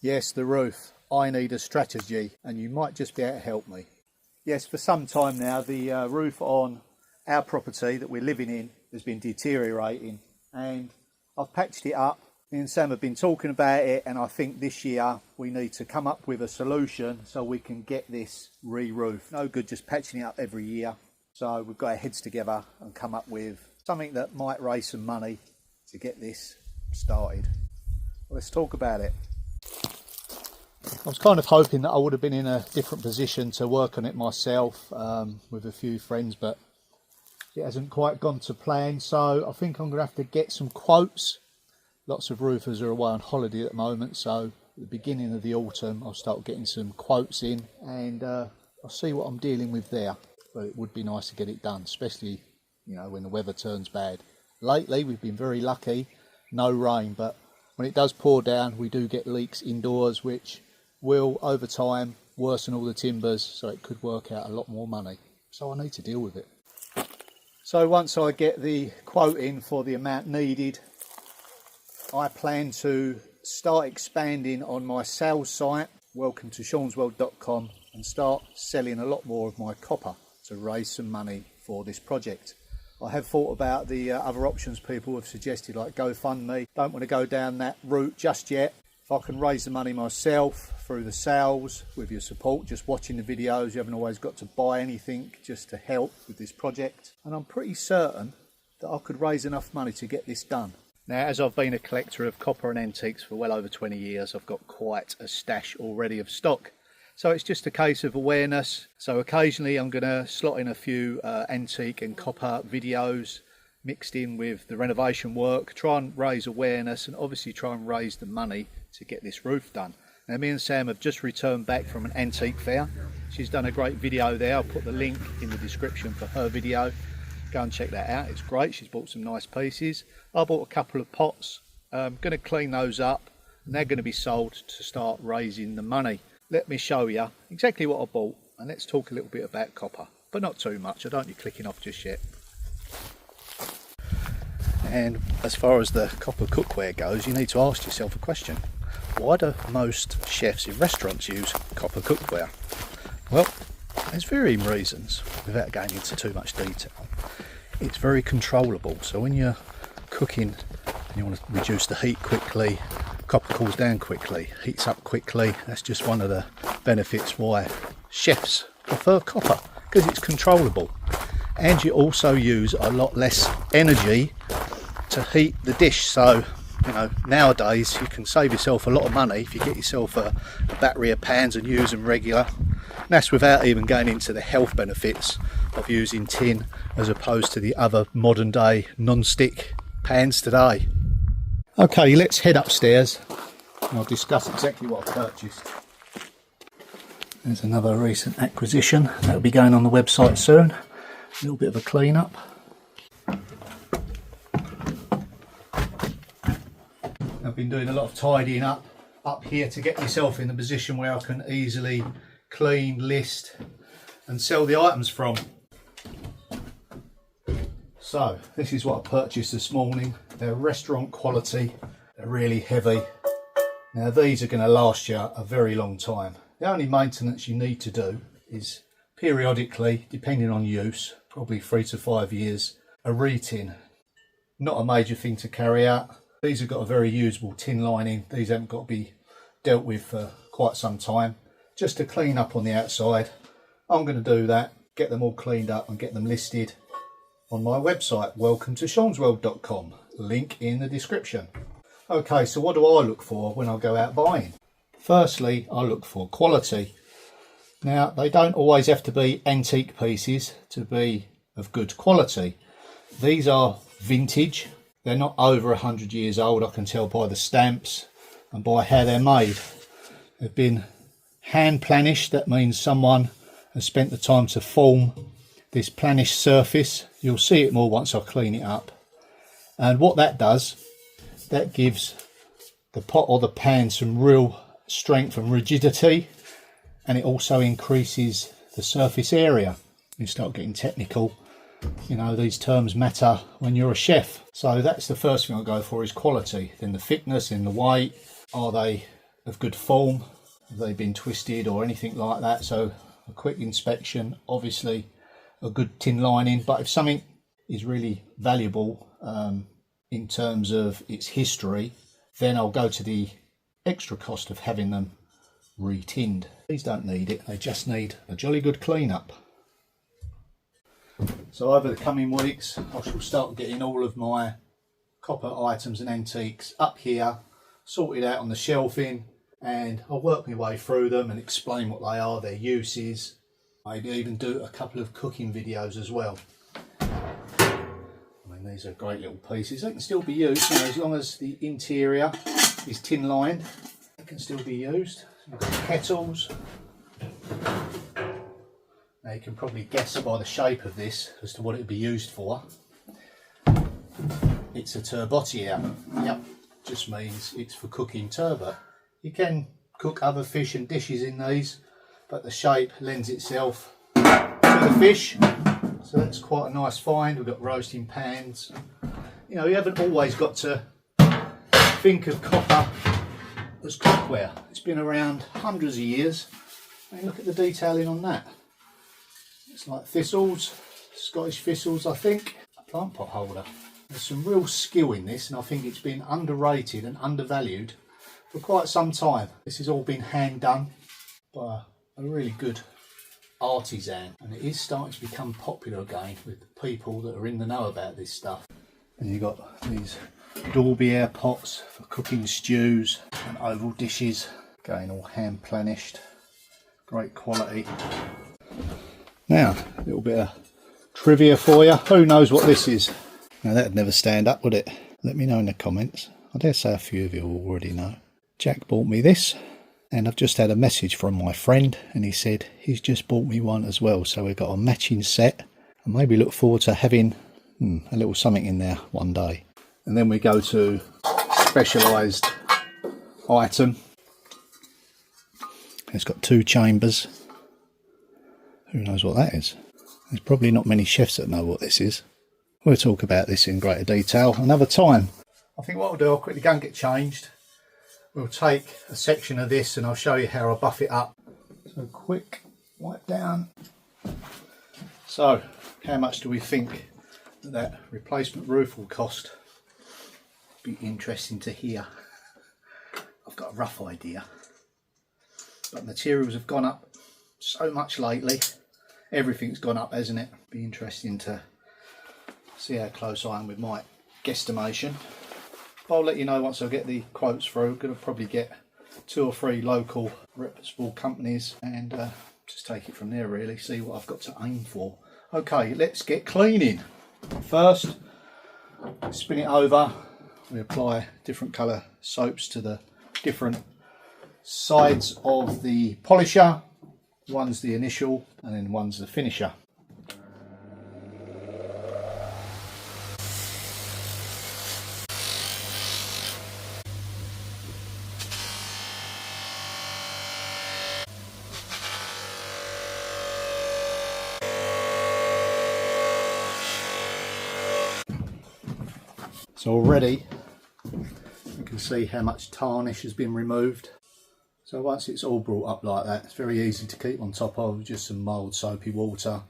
Yes, the roof. I need a strategy, and you might just be able to help me. Yes, for some time now, the roof on our property that we're living in has been deteriorating, and I've patched it up. Me and Sam have been talking about it, and I think this year we need to come up with a solution so we can get this re-roofed. No good just patching it up every year. So we've got our heads together and come up with something that might raise some money to get this started. Let's talk about it. I was kind of hoping that I would have been in a different position to work on it myself with a few friends, but it hasn't quite gone to plan. So I think I'm going to have to get some quotes. Lots of roofers are away on holiday at the moment, so at the beginning of the autumn I'll start getting some quotes in, and I'll see what I'm dealing with there. But it would be nice to get it done, especially when the weather turns bad. Lately we've been very lucky, no rain, but when it does pour down we do get leaks indoors, which will over time worsen all the timbers, so it could work out a lot more money. So I need to deal with it. So once I get the quote in for the amount needed, I plan to start expanding on my sales site, welcome to shaunsworld.com, and start selling a lot more of my copper to raise some money for this project. I have thought about the other options people have suggested, like GoFundMe. Don't want to go down that route just yet. If I can raise the money myself through the sales, with your support, just watching the videos, you haven't always got to buy anything, just to help with this project. And I'm pretty certain that I could raise enough money to get this done. Now, as I've been a collector of copper and antiques for well over 20 years, I've got quite a stash already of stock. So it's just a case of awareness. So occasionally I'm going to slot in a few antique and copper videos mixed in with the renovation work, try and raise awareness, and obviously try and raise the money to get this roof done. Now, me and Sam have just returned back from an antique fair. She's done a great video there. I'll put the link in the description for her video. Go and check that out, it's great. She's bought some nice pieces. I bought a couple of pots. I'm going to clean those up, and they're going to be sold to start raising the money. Let me show you exactly what I bought, and let's talk a little bit about copper, but not too much. I don't want you clicking off just yet. And as far as the copper cookware goes, you need to ask yourself a question. Why do most chefs in restaurants use copper cookware? Well, there's varying reasons, without going into too much detail. It's very controllable, so when you're cooking and you want to reduce the heat quickly, copper cools down quickly, heats up quickly. That's just one of the benefits why chefs prefer copper, because it's controllable. And you also use a lot less energy to heat the dish, so nowadays you can save yourself a lot of money if you get yourself a battery of pans and use them regular. And that's without even going into the health benefits of using tin as opposed to the other modern day non-stick pans today. Okay, let's head upstairs and I'll discuss exactly what I purchased. There's another recent acquisition that'll be going on the website soon. A little bit of a clean up. I've been doing a lot of tidying up here to get myself in the position where I can easily clean, list and sell the items from. So this is what I purchased this morning. They're restaurant quality, they're really heavy. Now these are going to last you a very long time. The only maintenance you need to do is periodically, depending on use, probably 3 to 5 years, a re-tin. Not a major thing to carry out. These have got a very usable tin lining. These haven't got to be dealt with for quite some time. Just to clean up on the outside. I'm going to do that, get them all cleaned up and get them listed on my website, welcome to shaunsworld.com, link in the description. Okay, so what do I look for when I go out buying? Firstly, I look for quality. Now, they don't always have to be antique pieces to be of good quality. These are vintage. They're not over 100 years old, I can tell by the stamps and by how they're made. They've been hand planished. That means someone has spent the time to form this planished surface. You'll see it more once I clean it up. And what that does, that gives the pot or the pan some real strength and rigidity, and it also increases the surface area. You start getting technical, these terms matter when you're a chef. So that's the first thing I go for, is quality. Then the thickness, then the weight. Are they of good form, have they been twisted or anything like that. So a quick inspection, obviously a good tin lining, but if something is really valuable in terms of its history, then I'll go to the extra cost of having them re-tinned. These don't need it, they just need a jolly good clean up. So over the coming weeks I shall start getting all of my copper items and antiques up here, sorted out on the shelving, and I'll work my way through them and explain what they are, their uses, maybe even do a couple of cooking videos as well. I mean, these are great little pieces, they can still be used, you know, as long as the interior is tin lined, they can still be used. You've got kettles. Now you can probably guess by the shape of this as to what it would be used for. It's a turbottiere. Yep, just means it's for cooking turbot. You can cook other fish and dishes in these, but the shape lends itself to the fish. So that's quite a nice find. We've got roasting pans. You know, you haven't always got to think of copper as cookware. It's been around hundreds of years. And look at the detailing on that. It's like thistles, Scottish thistles, I think. A plant pot holder. There's some real skill in this, and I think it's been underrated and undervalued for quite some time. This has all been hand done by a really good artisan, and it is starting to become popular again with the people that are in the know about this stuff. And you've got these Daubierre pots for cooking stews and oval dishes, again all hand plenished, great quality. Now a little bit of trivia for you. Who knows what this is? Now that'd never stand up, would it? Let me know in the comments. I dare say a few of you already know. Jack bought me this, and I've just had a message from my friend, and he said he's just bought me one as well. So we've got a matching set, and maybe look forward to having a little something in there one day. And then we go to specialised item. It's got 2 chambers. Who knows what that is? There's probably not many chefs that know what this is. We'll talk about this in greater detail another time. I think what I'll do, I'll quickly go and get changed. We'll take a section of this and I'll show you how I buff it up. So quick wipe down. So how much do we think that replacement roof will cost? Be interesting to hear. I've got a rough idea, but materials have gone up so much lately. Everything's gone up, hasn't it? Be interesting to see how close I am with my guesstimation. I'll let you know once I get the quotes through. I'm going to probably get 2 or 3 local reputable companies and just take it from there really, see what I've got to aim for. Okay, let's get cleaning. First, spin it over. We apply different colour soaps to the different sides of the polisher. One's the initial and then one's the finisher. So already you can see how much tarnish has been removed. So once it's all brought up like that, it's very easy to keep on top of, just some mild soapy water.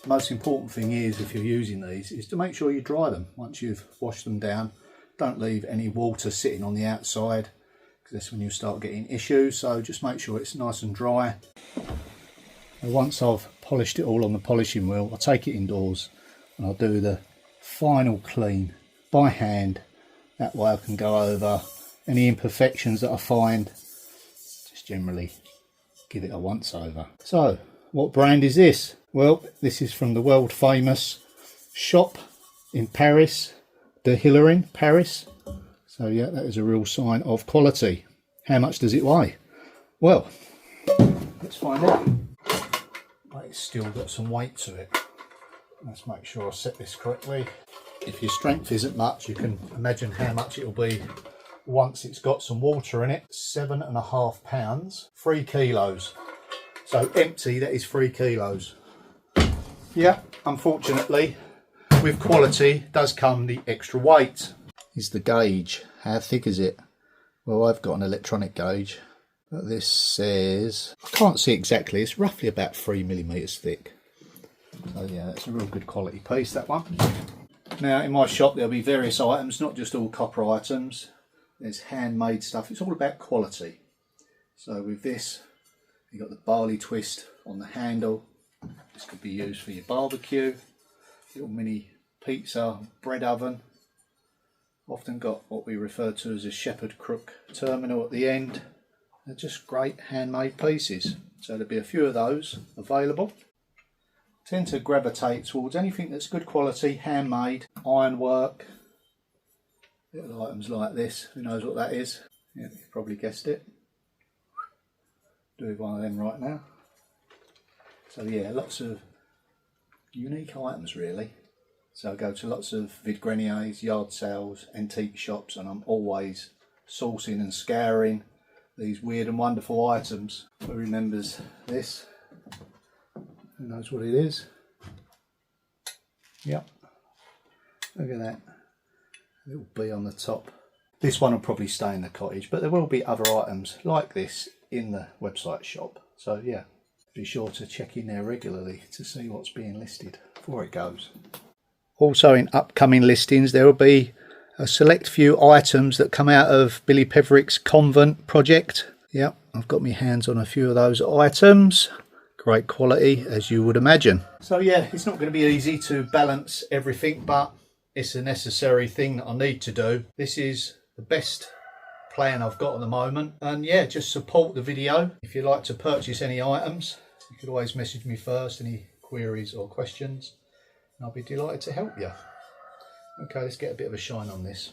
The most important thing is, if you're using these, is to make sure you dry them once you've washed them down. Don't leave any water sitting on the outside, because that's when you start getting issues. So just make sure it's nice and dry. And once I've polished it all on the polishing wheel, I'll take it indoors and I'll do the final clean by hand. That way I can go over any imperfections that I find. Just generally give it a once over. So what brand is this? Well, this is from the world famous shop in Paris, De Hillerin, Paris. So yeah, that is a real sign of quality. How much does it weigh? Well, let's find out. But it's still got some weight to it. Let's make sure I set this correctly. If your strength isn't much, you can imagine how much it'll be once it's got some water in it. 7.5 pounds, 3 kilos. So empty, that is 3 kilos. Yeah, unfortunately, with quality does come the extra weight. Is the gauge. How thick is it? Well, I've got an electronic gauge But this says, I can't see exactly, it's roughly about 3mm thick. So yeah, that's a real good quality piece, that one. Now in my shop there'll be various items, not just all copper items. There's handmade stuff, it's all about quality. So with this, you've got the barley twist on the handle. This could be used for your barbecue. Little mini pizza bread oven. Often got what we refer to as a shepherd crook terminal at the end. They're just great handmade pieces. So there'll be a few of those available. Tend to gravitate towards anything that's good quality, handmade, ironwork. Little items like this, who knows what that is? Yeah, you've probably guessed it. Do one of them right now. So yeah, lots of unique items really. So I go to lots of vide greniers, yard sales, antique shops, and I'm always sourcing and scouring these weird and wonderful items. Who remembers this? Who knows what it is? Yep. Look at that. Little bee on the top. This one will probably stay in the cottage, but there will be other items like this in the website shop. So yeah, be sure to check in there regularly to see what's being listed before it goes. Also in upcoming listings there will be a select few items that come out of Billy Peverick's convent project. Yep, I've got my hands on a few of those items. Great quality, as you would imagine. So yeah, it's not going to be easy to balance everything, but it's a necessary thing that I need to do. This is the best plan I've got at the moment. And yeah, just support the video. If you'd like to purchase any items, you could always message me first, any queries or questions. I'll be delighted to help you. Okay, let's get a bit of a shine on this.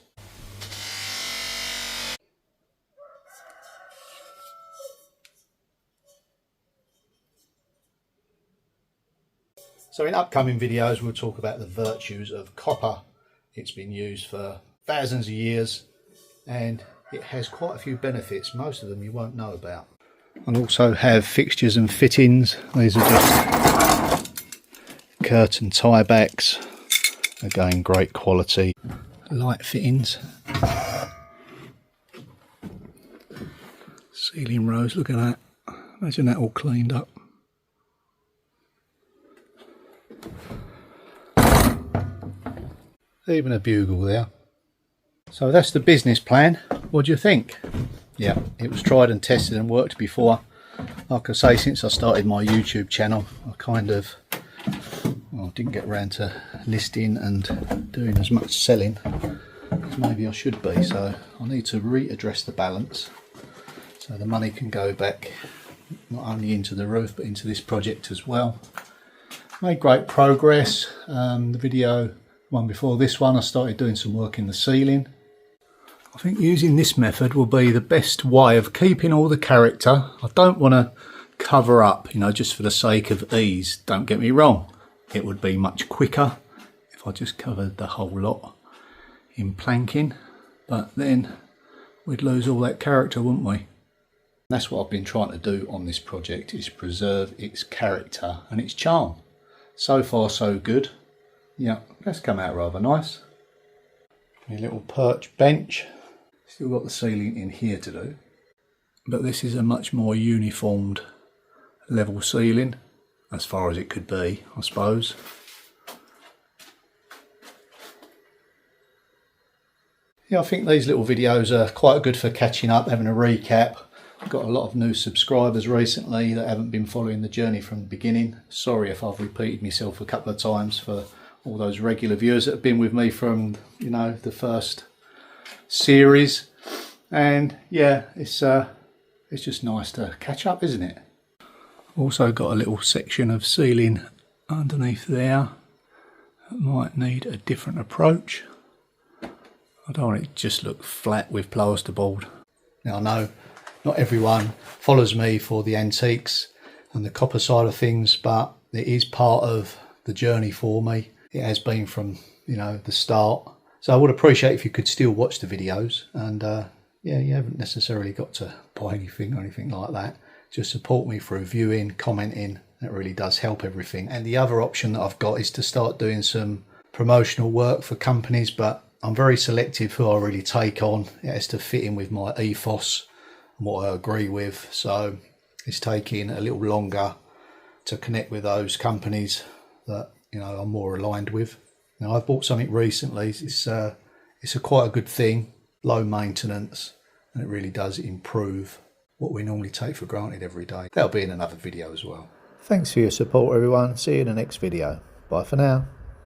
So in upcoming videos we'll talk about the virtues of copper. It's been used for thousands of years and it has quite a few benefits. Most of them you won't know about. And also have fixtures and fittings. These are just curtain tie backs. Again, great quality. Light fittings. Ceiling rows, look at that. Imagine that all cleaned up. Even a bugle there. So that's the business plan. What do you think? Yeah, it was tried and tested and worked before. Like I say, since I started my YouTube channel, I didn't get around to listing and doing as much selling as maybe I should be. So I need to readdress the balance so the money can go back not only into the roof but into this project as well. Made great progress. The video one before this one I started doing some work in the ceiling. I think using this method will be the best way of keeping all the character. I don't want to cover up, you know, just for the sake of ease. Don't get me wrong, it would be much quicker if I just covered the whole lot in planking, but then we'd lose all that character, wouldn't we? That's what I've been trying to do on this project, is preserve its character and its charm. So far so good. Yeah, that's come out rather nice. A little perch bench. Still got the ceiling in here to do, but this is a much more uniformed level ceiling, as far as it could be, I suppose. Yeah, I think these little videos are quite good for catching up, having a recap. I've got a lot of new subscribers recently that haven't been following the journey from the beginning. Sorry if I've repeated myself a couple of times for all those regular viewers that have been with me from, you know, the first series. And yeah, it's just nice to catch up, isn't it? Also got a little section of ceiling underneath there that might need a different approach. I don't want it to just look flat with plasterboard. Now I know not everyone follows me for the antiques and the copper side of things, but it is part of the journey for me. It has been from, you know, the start. So I would appreciate if you could still watch the videos, and yeah, you haven't necessarily got to buy anything or anything like that. Just support me through viewing, commenting. That really does help everything. And the other option that I've got is to start doing some promotional work for companies, but I'm very selective who I really take on. It has to fit in with my ethos, and what I agree with. So it's taking a little longer to connect with those companies that, you know, I'm more aligned with. Now, I've bought something recently. It's a quite a good thing, low maintenance, and it really does improve what we normally take for granted every day. That'll be in another video as well. Thanks for your support, everyone. See you in the next video. Bye for now.